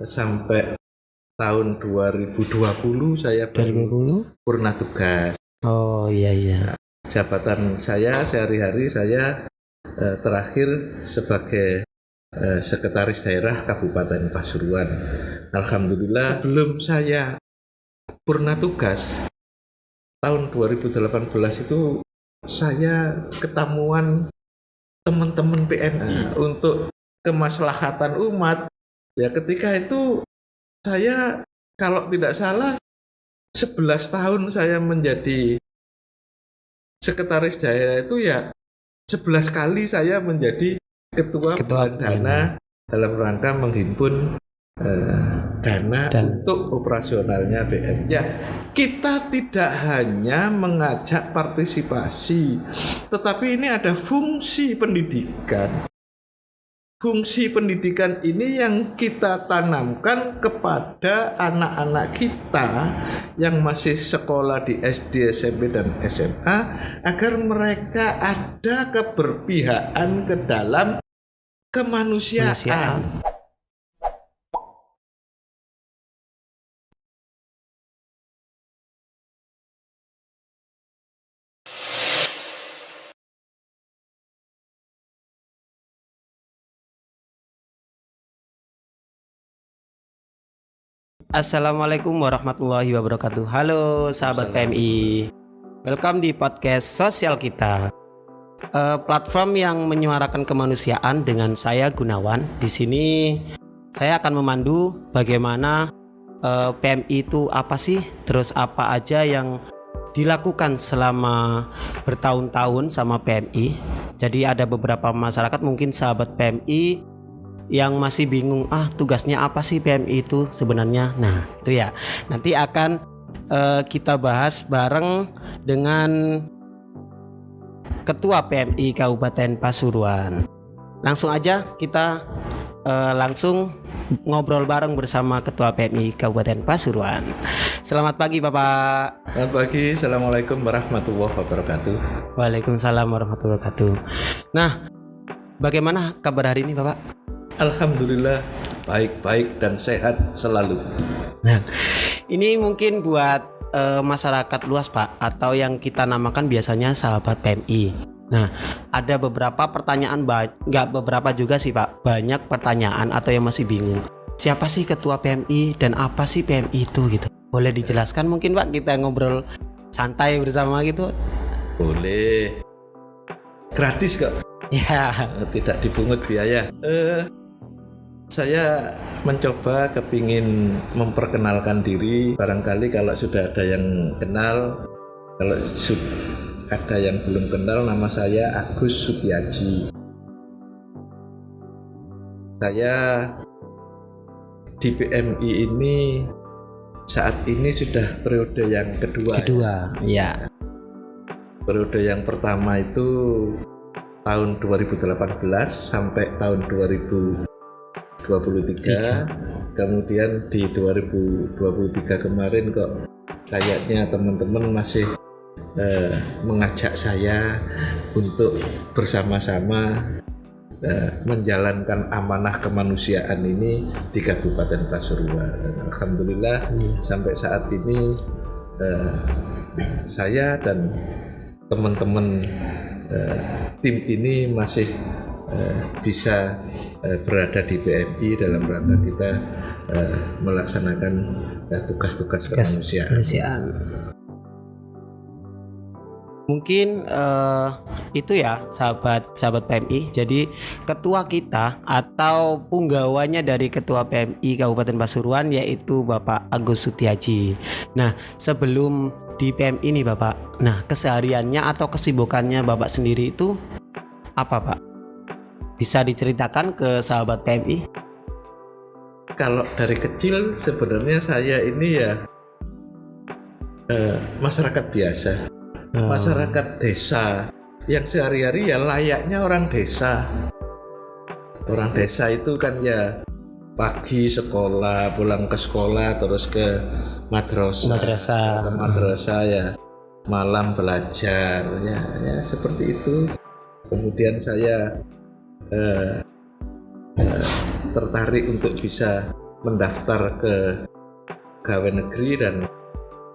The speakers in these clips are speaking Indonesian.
sampai tahun 2020 saya baru 2020? purna tugas. Oh iya. Jabatan saya sehari-hari saya terakhir sebagai sekretaris daerah Kabupaten Pasuruan. Alhamdulillah sebelum saya purna tugas tahun 2018 itu saya ketemuan teman-teman PMI untuk kemaslahatan umat. Ya ketika itu saya kalau tidak salah 11 tahun saya menjadi sekretaris daerah itu ya 11 kali saya menjadi ketua dana dalam rangka menghimpun dana untuk operasionalnya BM. Ya, kita tidak hanya mengajak partisipasi, tetapi ini ada fungsi pendidikan. Fungsi pendidikan ini yang kita tanamkan kepada anak-anak kita yang masih sekolah di SD, SMP, dan SMA agar mereka ada keberpihakan ke dalam kemanusiaan. Assalamualaikum warahmatullahi wabarakatuh. Halo sahabat PMI, welcome di podcast sosial kita, platform yang menyuarakan kemanusiaan dengan saya Gunawan. Di sini saya akan memandu bagaimana PMI itu apa sih, terus apa aja yang dilakukan selama bertahun-tahun sama PMI. Jadi ada beberapa masyarakat mungkin sahabat PMI yang masih bingung, tugasnya apa sih PMI itu sebenarnya. Nah itu ya, nanti akan kita bahas bareng dengan Ketua PMI Kabupaten Pasuruan. Langsung aja kita langsung ngobrol bareng bersama Ketua PMI Kabupaten Pasuruan. Selamat pagi Bapak. Selamat pagi, Assalamualaikum warahmatullahi wabarakatuh. Waalaikumsalam warahmatullahi wabarakatuh. Nah, bagaimana kabar hari ini Bapak? Alhamdulillah baik-baik dan sehat selalu. Nah, ini mungkin buat masyarakat luas Pak, atau yang kita namakan biasanya sahabat PMI. Nah, ada beberapa pertanyaan, nggak beberapa juga sih Pak, banyak pertanyaan atau yang masih bingung. Siapa sih Ketua PMI dan apa sih PMI itu gitu? Boleh dijelaskan mungkin Pak, kita ngobrol santai bersama gitu? Boleh. Gratis kok. Ya. Tidak dipungut biaya. Saya mencoba kepingin memperkenalkan diri. Barangkali kalau sudah ada yang kenal, kalau ada yang belum kenal, nama saya Agus Sutiaji. Saya di PMI ini saat ini sudah periode yang kedua. Ya. Periode yang pertama itu tahun 2018 sampai tahun 2023. Kemudian di 2023 kemarin kok kayaknya teman-teman masih mengajak saya untuk bersama-sama menjalankan amanah kemanusiaan ini di Kabupaten Pasuruan. Alhamdulillah sampai saat ini saya dan teman-teman tim ini masih bisa berada di PMI dalam rangka kita melaksanakan tugas-tugas kemanusiaan. Mungkin itu ya sahabat PMI. Jadi ketua kita atau punggawanya dari Ketua PMI Kabupaten Pasuruan yaitu Bapak Agus Sutiaji. Nah, sebelum di PMI ini Bapak, nah kesehariannya atau kesibukannya Bapak sendiri itu apa Pak? Bisa diceritakan ke sahabat PMI? Kalau dari kecil sebenarnya saya ini ya masyarakat biasa, masyarakat desa yang sehari-hari ya layaknya orang desa. Orang desa itu kan ya pagi sekolah, pulang ke sekolah, terus ke madrasah ya, malam belajar ya seperti itu. Kemudian saya tertarik untuk bisa mendaftar ke pegawai negeri dan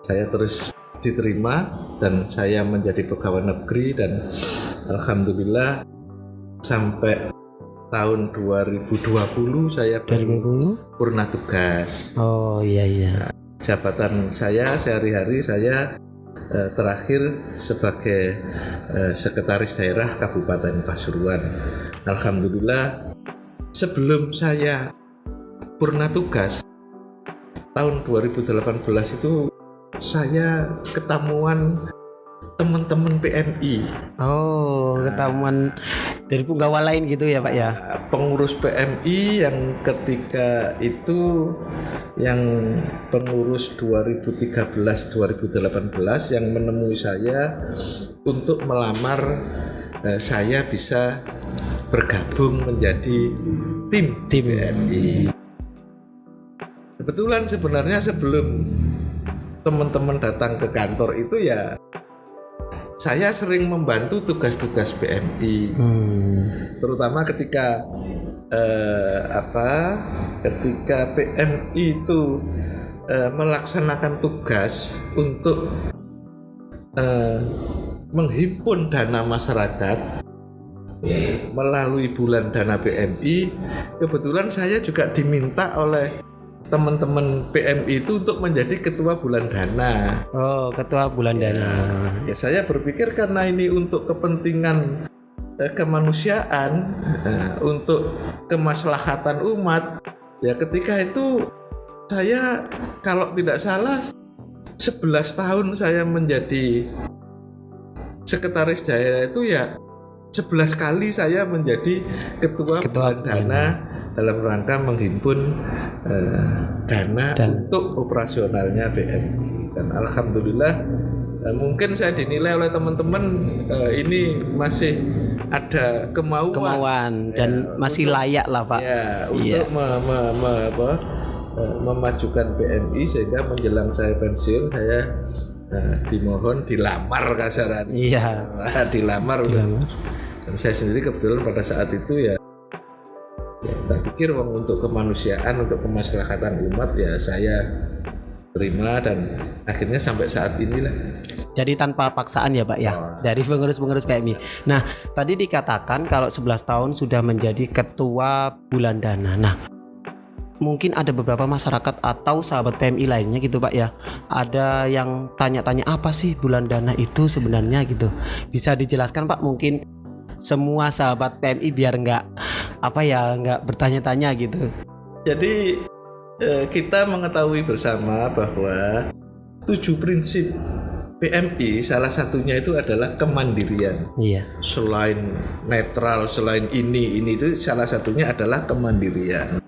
saya terus diterima dan saya menjadi pegawai negeri dan alhamdulillah sampai tahun 2020 saya 2020 purna tugas. Oh iya. Jabatan saya sehari-hari saya terakhir sebagai sekretaris daerah Kabupaten Pasuruan. Alhamdulillah sebelum saya purna tugas tahun 2018 itu saya ketemuan teman-teman PMI. Oh, ketemuan dari penggawa lain gitu ya Pak ya? Pengurus PMI yang ketika itu yang pengurus 2013-2018 yang menemui saya untuk melamar saya bisa bergabung menjadi tim PMI. Kebetulan sebenarnya sebelum teman-teman datang ke kantor itu ya saya sering membantu tugas-tugas PMI, terutama ketika ketika PMI itu melaksanakan tugas untuk menghimpun dana masyarakat melalui bulan dana PMI. Kebetulan saya juga diminta oleh teman-teman PMI itu untuk menjadi ketua bulan dana. Oh, ketua bulan dana. Ya saya berpikir karena ini untuk kepentingan kemanusiaan, untuk kemaslahatan umat. Ya ketika itu saya kalau tidak salah 11 tahun saya menjadi sekretaris daerah itu ya 11 kali saya menjadi ketua bulan dana dalam rangka menghimpun dana untuk operasionalnya PMI. Dan alhamdulillah mungkin saya dinilai oleh teman-teman ini masih ada kemauan dan masih layak lah Pak. Ya, untuk memajukan PMI sehingga menjelang saya pensiun saya dimohon dilamar kasarannya. Iya. dilamar. Dan saya sendiri kebetulan pada saat itu ya tak pikir untuk kemanusiaan, untuk kemaslahatan umat ya saya terima dan akhirnya sampai saat inilah. Jadi tanpa paksaan ya Pak ya, dari pengurus-pengurus PMI. Nah tadi dikatakan kalau 11 tahun sudah menjadi ketua bulan dana. Nah mungkin ada beberapa masyarakat atau sahabat PMI lainnya gitu Pak ya, ada yang tanya-tanya apa sih bulan dana itu sebenarnya gitu. Bisa dijelaskan Pak mungkin semua sahabat PMI biar nggak bertanya-tanya gitu. Jadi kita mengetahui bersama bahwa 7 prinsip PMI salah satunya itu adalah kemandirian. Iya. Selain netral, selain ini itu salah satunya adalah kemandirian.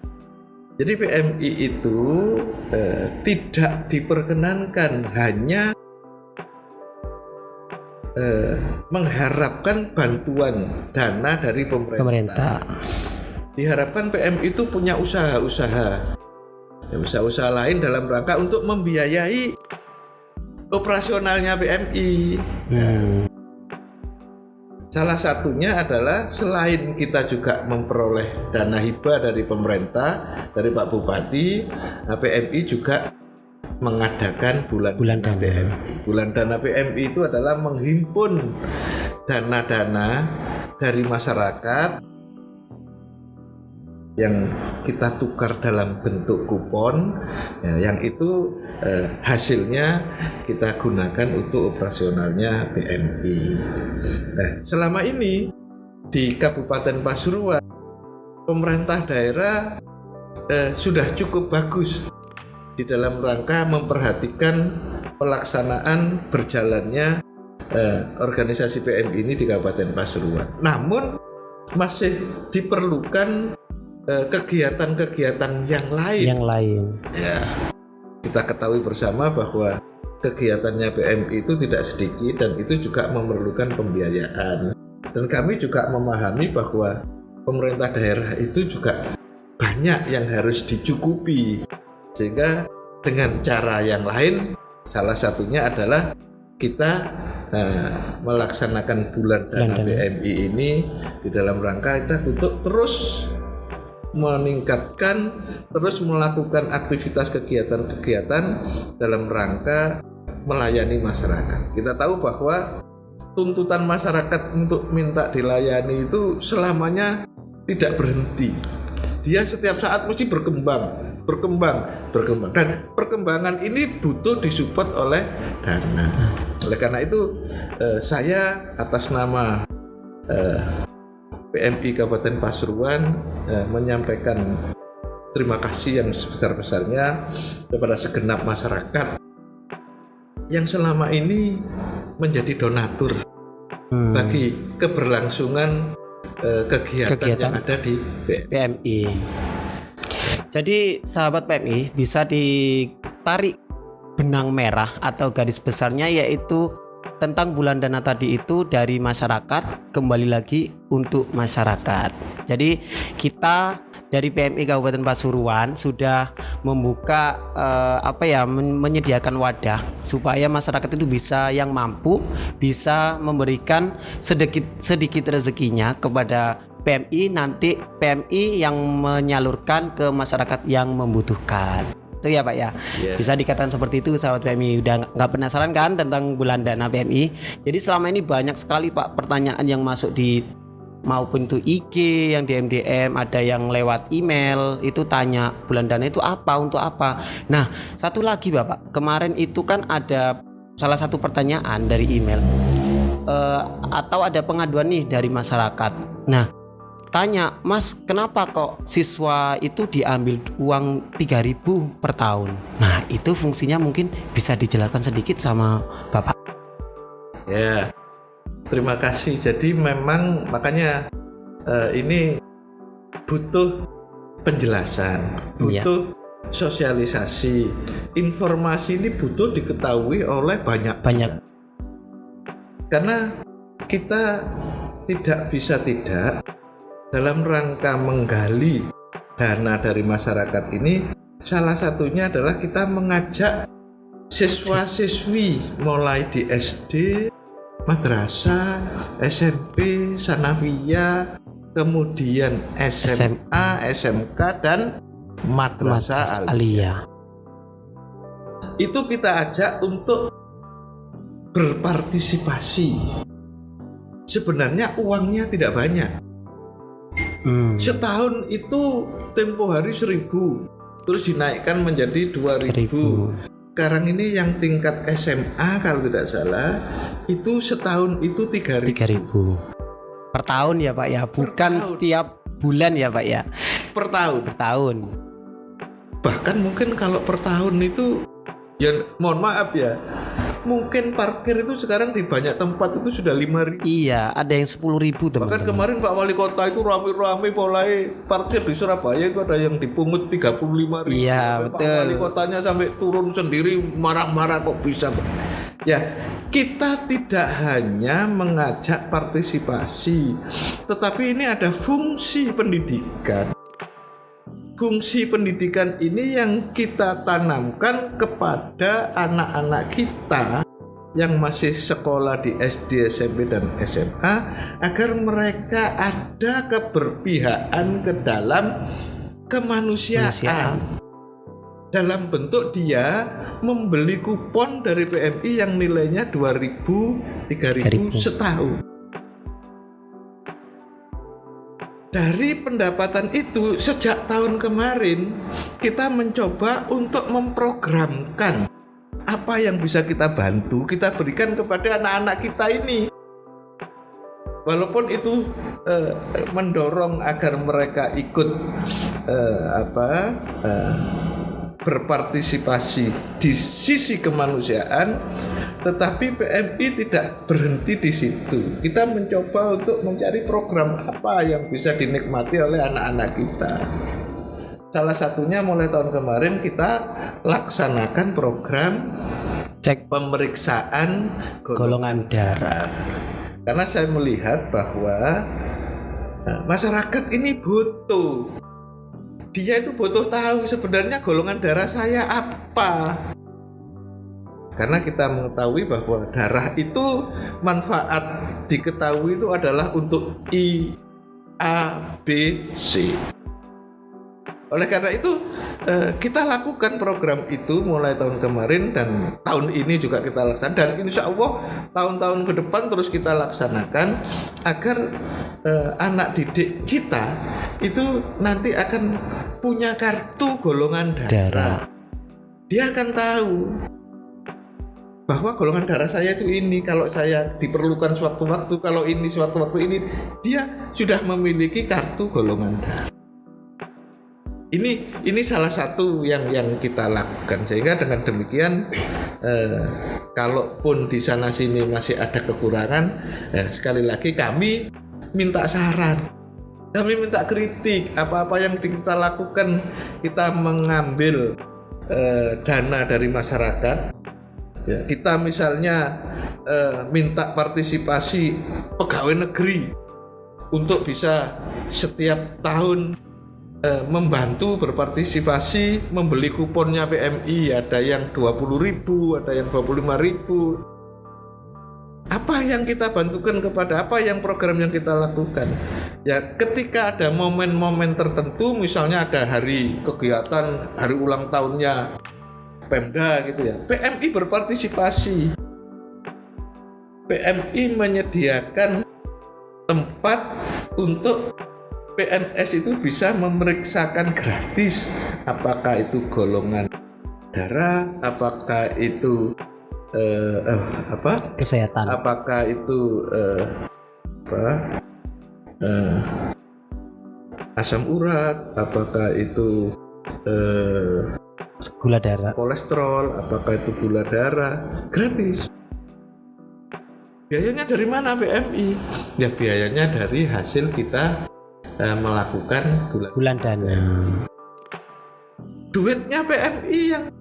Jadi PMI itu tidak diperkenankan hanya mengharapkan bantuan dana dari pemerintah. Diharapkan PMI itu punya usaha-usaha lain dalam rangka untuk membiayai operasionalnya PMI. Salah satunya adalah selain kita juga memperoleh dana hibah dari pemerintah, dari Pak Bupati, PMI juga mengadakan bulan dana PMI. Bulan dana PMI itu adalah menghimpun dana-dana dari masyarakat yang kita tukar dalam bentuk kupon, ya, yang itu hasilnya kita gunakan untuk operasionalnya PMI. Nah, selama ini di Kabupaten Pasuruan pemerintah daerah sudah cukup bagus di dalam rangka memperhatikan pelaksanaan berjalannya organisasi PMI ini di Kabupaten Pasuruan. Namun masih diperlukan kegiatan-kegiatan yang lain. Ya, kita ketahui bersama bahwa kegiatannya PMI itu tidak sedikit dan itu juga memerlukan pembiayaan. Dan kami juga memahami bahwa pemerintah daerah itu juga banyak yang harus dicukupi. Sehingga dengan cara yang lain, salah satunya adalah kita melaksanakan bulan dana PMI ini di dalam rangka kita untuk terus meningkatkan, terus melakukan aktivitas kegiatan-kegiatan dalam rangka melayani masyarakat. Kita tahu bahwa tuntutan masyarakat untuk minta dilayani itu selamanya tidak berhenti. Dia setiap saat mesti berkembang. Dan perkembangan ini butuh disupport oleh dana. Oleh karena itu saya atas nama PMI Kabupaten Pasuruan menyampaikan terima kasih yang sebesar-besarnya kepada segenap masyarakat yang selama ini menjadi donatur bagi keberlangsungan kegiatan yang ada di PMI. Jadi sahabat PMI, bisa ditarik benang merah atau garis besarnya, yaitu tentang bulan dana tadi itu dari masyarakat kembali lagi untuk masyarakat. Jadi kita dari PMI Kabupaten Pasuruan sudah membuka menyediakan wadah supaya masyarakat itu bisa, yang mampu bisa memberikan sedikit rezekinya kepada PMI, nanti PMI yang menyalurkan ke masyarakat yang membutuhkan. Itu ya Pak ya. Bisa dikatakan seperti itu sahabat PMI. Udah nggak penasaran kan tentang bulan dana PMI? Jadi selama ini banyak sekali Pak pertanyaan yang masuk di, maupun itu IG, yang di MDM, ada yang lewat email, itu tanya bulan dana itu apa, untuk apa. Nah satu lagi Bapak, kemarin itu kan ada salah satu pertanyaan dari email atau ada pengaduan nih dari masyarakat. Nah tanya, Mas, kenapa kok siswa itu diambil uang 3.000 per tahun? Nah itu fungsinya mungkin bisa dijelaskan sedikit sama Bapak. Ya, terima kasih. Jadi memang makanya ini butuh penjelasan, butuh sosialisasi. Informasi ini butuh diketahui oleh banyak. Karena kita tidak bisa tidak dalam rangka menggali dana dari masyarakat ini, salah satunya adalah kita mengajak siswa-siswi mulai di SD, madrasah, SMP, sanawiyah, kemudian SMA, SMK dan madrasah aliyah. Itu kita ajak untuk berpartisipasi. Sebenarnya uangnya tidak banyak. Setahun itu tempo hari 1.000, terus dinaikkan menjadi 2.000. Sekarang ini yang tingkat SMA kalau tidak salah itu setahun itu 3.000 per tahun ya Pak ya, bukan setiap bulan ya Pak ya, per tahun. Bahkan mungkin kalau per tahun itu ya mohon maaf ya, mungkin parkir itu sekarang di banyak tempat itu sudah 5.000. Iya, ada yang 10.000 teman-teman. Bahkan kemarin Pak Wali Kota itu rame-rame mulai parkir di Surabaya itu ada yang dipungut 35.000. Iya, betul. Pak Wali Kotanya sampai turun sendiri marah-marah kok bisa. Ya, kita tidak hanya mengajak partisipasi, tetapi ini ada fungsi pendidikan. Fungsi pendidikan ini yang kita tanamkan kepada anak-anak kita yang masih sekolah di SD, SMP, dan SMA agar mereka ada keberpihakan ke dalam kemanusiaan. Dalam bentuk dia membeli kupon dari PMI yang nilainya 2.000, 3.000 setahun. Dari pendapatan itu sejak tahun kemarin kita mencoba untuk memprogramkan apa yang bisa kita bantu, kita berikan kepada anak-anak kita ini. Walaupun itu mendorong agar mereka ikut berpartisipasi di sisi kemanusiaan, tetapi PMI tidak berhenti di situ. Kita mencoba untuk mencari program apa yang bisa dinikmati oleh anak-anak kita. Salah satunya mulai tahun kemarin kita laksanakan program cek pemeriksaan golongan darah. Karena saya melihat bahwa masyarakat ini butuh. Dia itu butuh tahu sebenarnya golongan darah saya apa. Karena kita mengetahui bahwa darah itu manfaat diketahui itu adalah untuk I, A, B, C. Oleh karena itu kita lakukan program itu mulai tahun kemarin dan tahun ini juga kita laksanakan, dan insya Allah tahun-tahun ke depan terus kita laksanakan agar anak didik kita itu nanti akan punya kartu golongan darah. Dia akan tahu bahwa golongan darah saya itu ini, kalau saya diperlukan sewaktu-waktu, kalau ini sewaktu-waktu ini, dia sudah memiliki kartu golongan darah. Ini salah satu yang kita lakukan, sehingga dengan demikian kalaupun di sana sini masih ada kekurangan, sekali lagi kami minta saran, kami minta kritik, apa-apa yang kita lakukan, kita mengambil dana dari masyarakat. Ya, kita misalnya minta partisipasi pegawai negeri untuk bisa setiap tahun membantu berpartisipasi membeli kuponnya PMI, ada yang 20.000, ada yang 25.000. Apa yang kita bantukan kepada, apa yang program yang kita lakukan? Ya, ketika ada momen-momen tertentu, misalnya ada hari kegiatan, hari ulang tahunnya Pemda gitu ya, PMI berpartisipasi. PMI menyediakan tempat untuk PNS itu bisa memeriksakan gratis apakah itu golongan darah, apakah itu kesehatan, apakah itu asam urat, apakah itu gula darah, kolesterol, apakah itu gula darah, gratis. Biayanya dari mana PMI? Ya biayanya dari hasil kita melakukan bulan dana. Duitnya PMI yang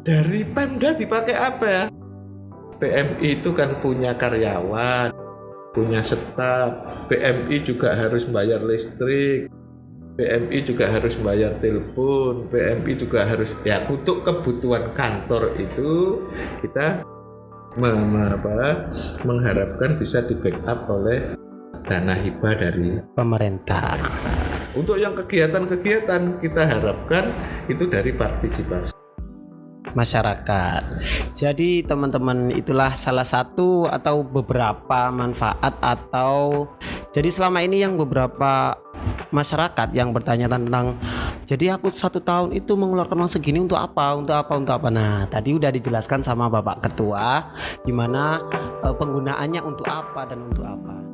dari Pemda dipakai apa ya? PMI itu kan punya karyawan, punya staf, PMI juga harus bayar listrik, PMI juga harus bayar telepon, PMI juga harus, ya untuk kebutuhan kantor itu kita mengharapkan bisa di backup oleh dana hibah dari pemerintah. Untuk yang kegiatan-kegiatan kita harapkan itu dari partisipasi masyarakat. Jadi teman-teman, itulah salah satu atau beberapa manfaat, atau jadi selama ini yang beberapa masyarakat yang bertanya tentang, jadi aku 1 tahun itu mengeluarkan uang segini untuk apa? Nah, tadi udah dijelaskan sama Bapak Ketua gimana penggunaannya untuk apa dan untuk apa.